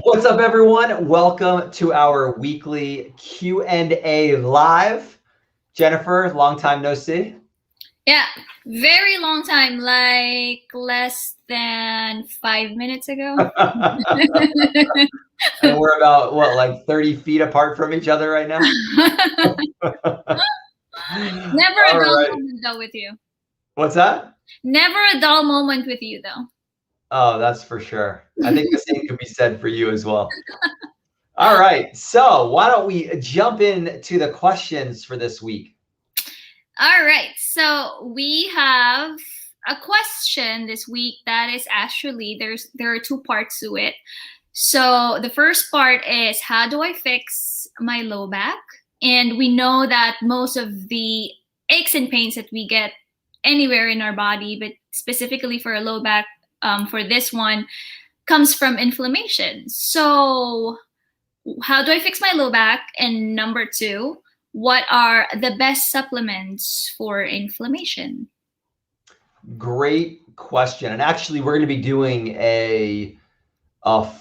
What's up, everyone? Welcome to our weekly Q&A live. Jennifer, long time no see. Yeah, very long time, like less than 5 minutes ago. And we're about, what, like 30 feet apart from each other right now? Never a All dull right. moment though with you. What's that? Never a dull moment with you though. Oh, that's for sure. I think the same could be said for you as well. All right. So why don't we jump into the questions for this week? All right, so we have a question this week that is actually there are two parts to it. So the first part is, how do I fix my low back? And we know that most of the aches and pains that we get anywhere in our body, but specifically for a low back, for this one, comes from inflammation. So how do I fix my low back? And number two, what are the best supplements for inflammation? Great question. And actually, we're going to be doing a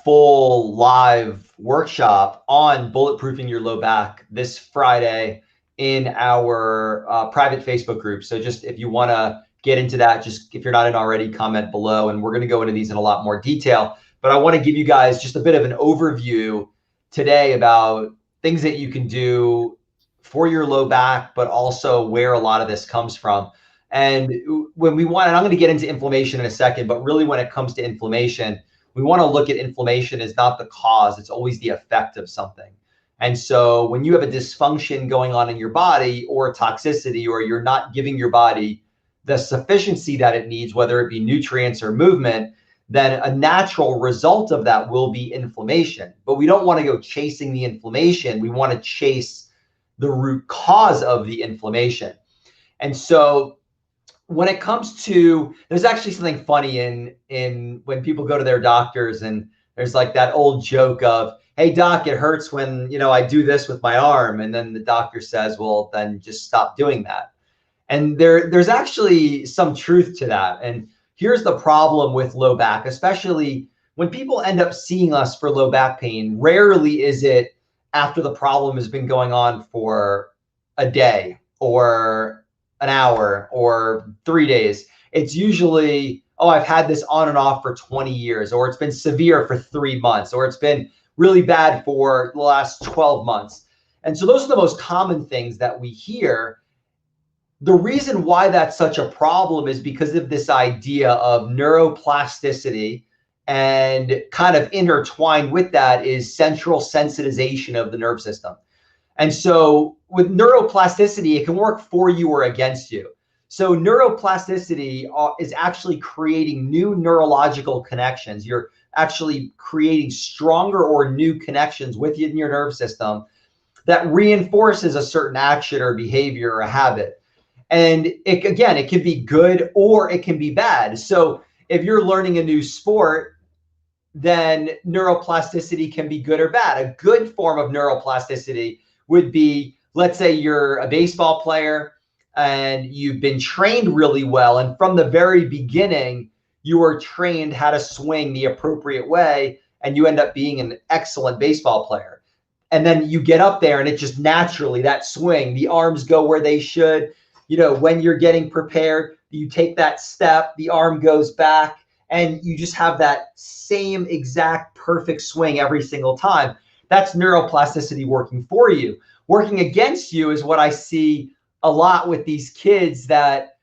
full live workshop on bulletproofing your low back this Friday in our private Facebook group. So just if you want to get into that, just if you're not in already, comment below, and we're going to go into these in a lot more detail. But I want to give you guys just a bit of an overview today about things that you can do for your low back, but also where a lot of this comes from. And when we want, and I'm going to get into inflammation in a second, but really when it comes to inflammation, we want to look at inflammation as not the cause, it's always the effect of something. And so when you have a dysfunction going on in your body or toxicity, or you're not giving your body the sufficiency that it needs, whether it be nutrients or movement, then a natural result of that will be inflammation. But we don't want to go chasing the inflammation. We want to chase the root cause of the inflammation. And so when it comes to, there's actually something funny in when people go to their doctors, and there's like that old joke of, hey doc, it hurts when, I do this with my arm. And then the doctor says, well, then just stop doing that. And there's actually some truth to that. And here's the problem with low back, especially when people end up seeing us for low back pain. Rarely is it after the problem has been going on for a day or an hour or 3 days. It's usually, oh, I've had this on and off for 20 years, or it's been severe for 3 months, or it's been really bad for the last 12 months. And so those are the most common things that we hear. The reason why that's such a problem is because of this idea of neuroplasticity, and kind of intertwined with that is central sensitization of the nerve system. And so with neuroplasticity, it can work for you or against you. So neuroplasticity is actually creating new neurological connections. You're actually creating stronger or new connections within your nerve system that reinforces a certain action or behavior or a habit. And it can be good or it can be bad. So if you're learning a new sport, then neuroplasticity can be good or bad. A good form of neuroplasticity would be, let's say you're a baseball player and you've been trained really well. And from the very beginning, you were trained how to swing the appropriate way, and you end up being an excellent baseball player. And then you get up there and it just naturally, that swing, the arms go where they should. When you're getting prepared, you take that step, the arm goes back, and you just have that same exact perfect swing every single time. That's neuroplasticity working for you. Working against you is what I see a lot with these kids that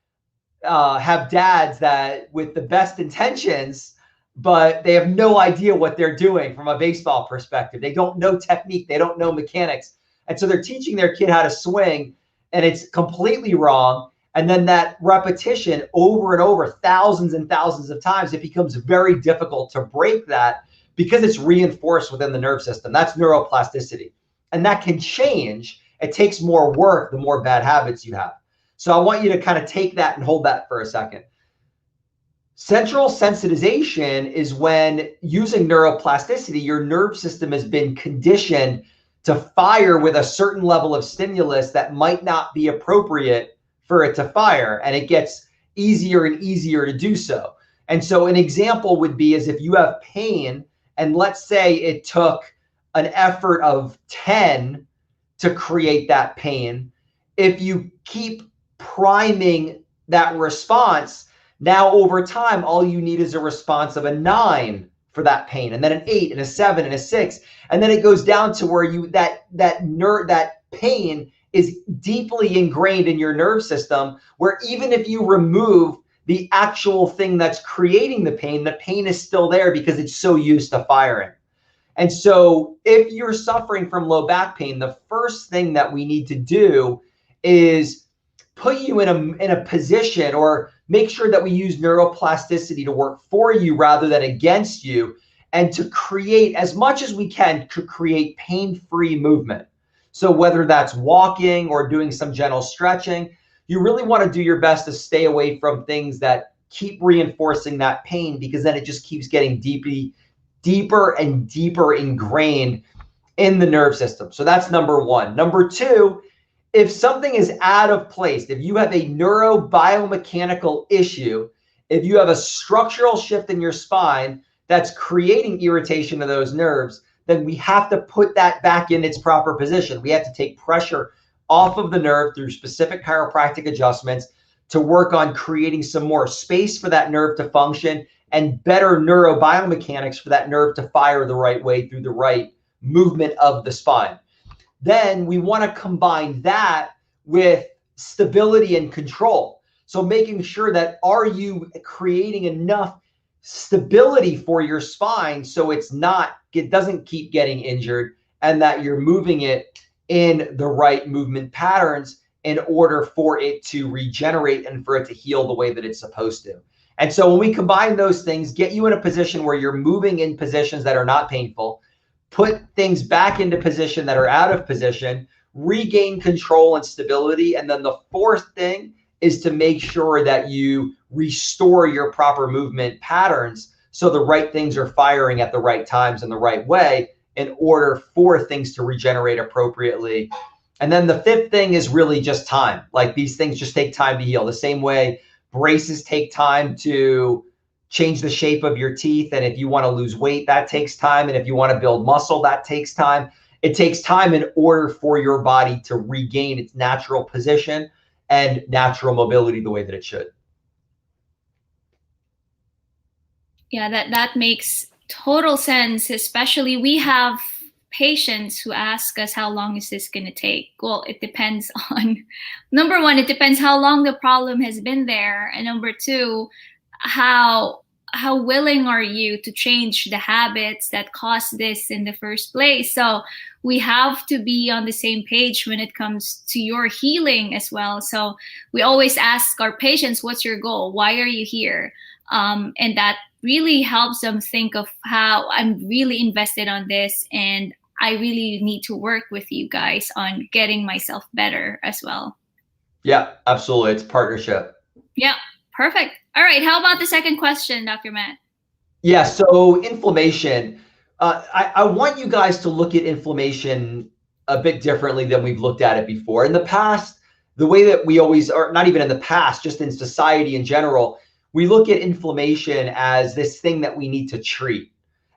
have dads that with the best intentions, but they have no idea what they're doing from a baseball perspective. They don't know technique. They don't know mechanics. And so they're teaching their kid how to swing, and it's completely wrong. And then that repetition over and over, thousands and thousands of times, it becomes very difficult to break that because it's reinforced within the nerve system. That's neuroplasticity. And that can change. It takes more work the more bad habits you have. So I want you to kind of take that and hold that for a second. Central sensitization is when, using neuroplasticity, your nerve system has been conditioned to fire with a certain level of stimulus that might not be appropriate for it to fire, and it gets easier and easier to do so. And so an example would be as if you have pain and let's say it took an effort of 10 to create that pain, if you keep priming that response, now over time, all you need is a response of a 9 for that pain, and then an 8 and a 7 and a 6. And then it goes down to where that pain is deeply ingrained in your nerve system, where even if you remove the actual thing that's creating the pain is still there because it's so used to firing. And so if you're suffering from low back pain, the first thing that we need to do is put you in a position, or make sure that we use neuroplasticity to work for you rather than against you, and to create as much as we can to create pain-free movement. So whether that's walking or doing some gentle stretching, you really want to do your best to stay away from things that keep reinforcing that pain, because then it just keeps getting deeper and deeper ingrained in the nerve system. So that's number one. Number two, if something is out of place, if you have a neurobiomechanical issue, if you have a structural shift in your spine that's creating irritation of those nerves, then we have to put that back in its proper position. We have to take pressure off of the nerve through specific chiropractic adjustments to work on creating some more space for that nerve to function and better neurobiomechanics for that nerve to fire the right way through the right movement of the spine. Then we want to combine that with stability and control. So making sure that, are you creating enough stability for your spine so it doesn't keep getting injured, and that you're moving it in the right movement patterns in order for it to regenerate and for it to heal the way that it's supposed to. And so when we combine those things, get you in a position where you're moving in positions that are not painful, put things back into position that are out of position, regain control and stability. And then the fourth thing is to make sure that you restore your proper movement patterns so the right things are firing at the right times and the right way in order for things to regenerate appropriately. And then the fifth thing is really just time. Like, these things just take time to heal. The same way braces take time to change the shape of your teeth. And if you want to lose weight, that takes time. And if you want to build muscle, that takes time. It takes time in order for your body to regain its natural position and natural mobility the way that it should. Yeah, that makes total sense. Especially, we have patients who ask us, how long is this going to take? Well, it depends on, number one, it depends how long the problem has been there. And number two, how willing are you to change the habits that caused this in the first place? So we have to be on the same page when it comes to your healing as well. So we always ask our patients, what's your goal? Why are you here? And that really helps them think of how I'm really invested on this, and I really need to work with you guys on getting myself better as well. Yeah, absolutely. It's partnership. Yeah, perfect. All right. How about the second question, Dr. Matt? Yeah, so inflammation. I want you guys to look at inflammation a bit differently than we've looked at it before. In the past, the way that we always, or not even in the past, just in society in general, we look at inflammation as this thing that we need to treat,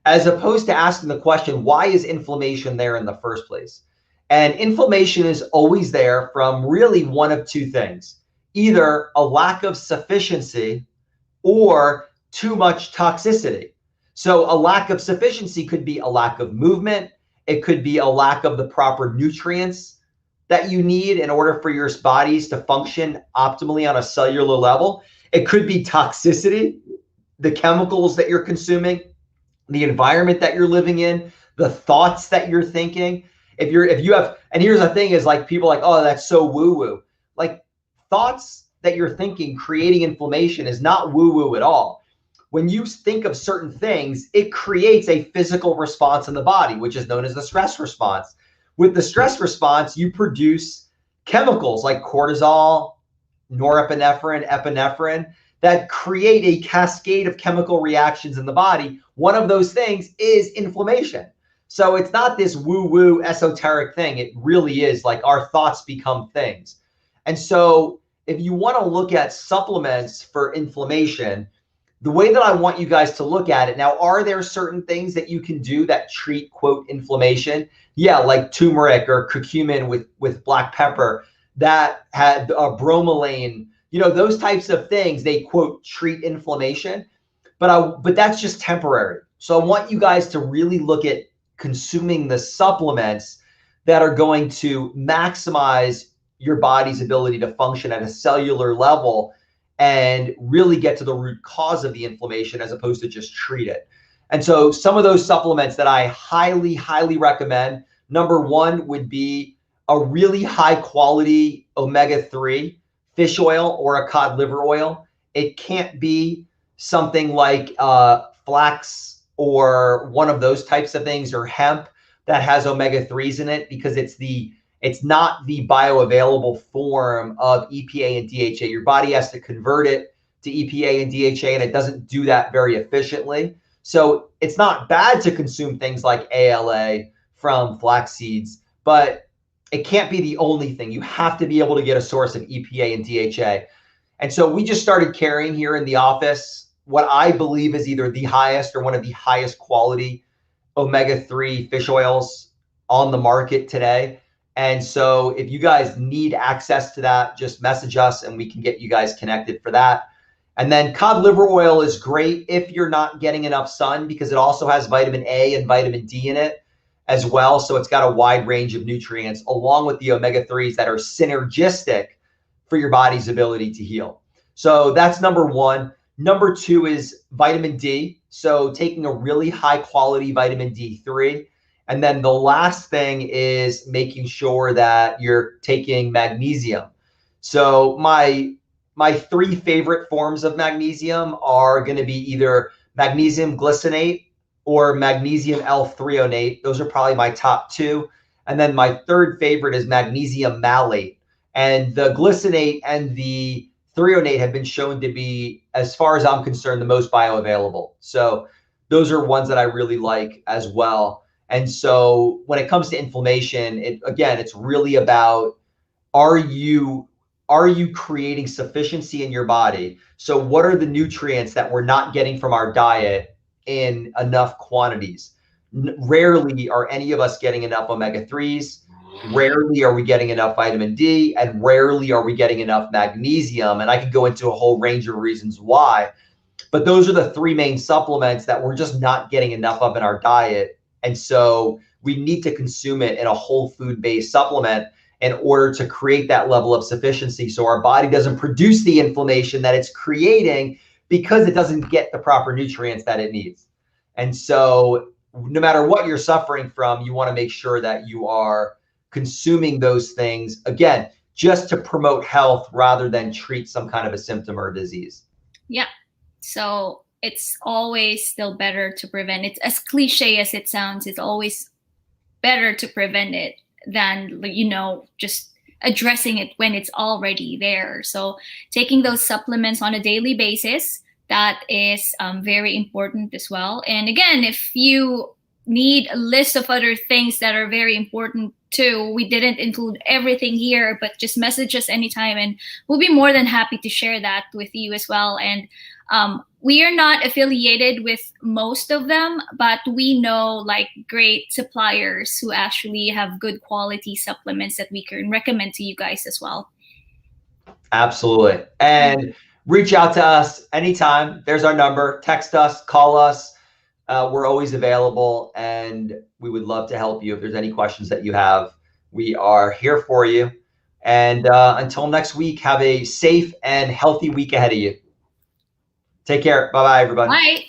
as opposed to asking the question, why is inflammation there in the first place? And inflammation is always there from really one of two things: either a lack of sufficiency or too much toxicity. So a lack of sufficiency could be a lack of movement. It could be a lack of the proper nutrients that you need in order for your bodies to function optimally on a cellular level. It could be toxicity, the chemicals that you're consuming, the environment that you're living in, the thoughts that you're thinking. If you have, and here's the thing is, like, people are like, oh, that's so woo-woo. Like, thoughts that you're thinking creating inflammation is not woo-woo at all. When you think of certain things, it creates a physical response in the body, which is known as the stress response. With the stress response, you produce chemicals like cortisol, norepinephrine, epinephrine, that create a cascade of chemical reactions in the body. One of those things is inflammation. So it's not this woo-woo esoteric thing. It really is like our thoughts become things. And so if you want to look at supplements for inflammation, the way that I want you guys to look at it now, are there certain things that you can do that treat, quote, inflammation? Yeah, like turmeric or curcumin with black pepper that had bromelain, you know, those types of things, they, quote, treat inflammation. But that's just temporary. So I want you guys to really look at consuming the supplements that are going to maximize your body's ability to function at a cellular level and really get to the root cause of the inflammation as opposed to just treat it. And so some of those supplements that I highly, highly recommend, number one would be a really high quality omega-3 fish oil or a cod liver oil. It can't be something like flax or one of those types of things, or hemp that has omega-3s in it, because it's not the bioavailable form of EPA and DHA. Your body has to convert it to EPA and DHA, and it doesn't do that very efficiently. So it's not bad to consume things like ALA from flax seeds, but it can't be the only thing. You have to be able to get a source of EPA and DHA. And so we just started carrying here in the office what I believe is either the highest or one of the highest quality omega-3 fish oils on the market today. And so if you guys need access to that, just message us and we can get you guys connected for that. And then cod liver oil is great if you're not getting enough sun, because it also has vitamin A and vitamin D in it as well. So it's got a wide range of nutrients along with the omega-3s that are synergistic for your body's ability to heal. So that's number one. Number two is vitamin D. So taking a really high quality vitamin D3. And then the last thing is making sure that you're taking magnesium. So my three favorite forms of magnesium are going to be either magnesium glycinate or magnesium L-threonate. Those are probably my top two. And then my third favorite is magnesium malate. And the glycinate and the threonate have been shown to be, as far as I'm concerned, the most bioavailable. So those are ones that I really like as well. And so when it comes to inflammation, it's really about, are you creating sufficiency in your body? So what are the nutrients that we're not getting from our diet in enough quantities? Rarely are any of us getting enough omega-3s. Rarely are we getting enough vitamin D, and rarely are we getting enough magnesium. And I could go into a whole range of reasons why, but those are the three main supplements that we're just not getting enough of in our diet. And so we need to consume it in a whole food-based supplement in order to create that level of sufficiency, so our body doesn't produce the inflammation that it's creating because it doesn't get the proper nutrients that it needs. And so no matter what you're suffering from, you want to make sure that you are consuming those things, again, just to promote health rather than treat some kind of a symptom or a disease. Yeah. So it's always still better to prevent it. As cliche as it sounds, it's always better to prevent it than, just addressing it when it's already there. So taking those supplements on a daily basis, that is very important as well. And again, if you need a list of other things that are very important too, we didn't include everything here, but just message us anytime and we'll be more than happy to share that with you as well. And we are not affiliated with most of them, but we know great suppliers who actually have good quality supplements that we can recommend to you guys as well. Absolutely. And reach out to us anytime. There's our number. Text us, call us. We're always available, and we would love to help you. If there's any questions that you have, we are here for you. And until next week, have a safe and healthy week ahead of you. Take care. Bye-bye, everybody. Bye.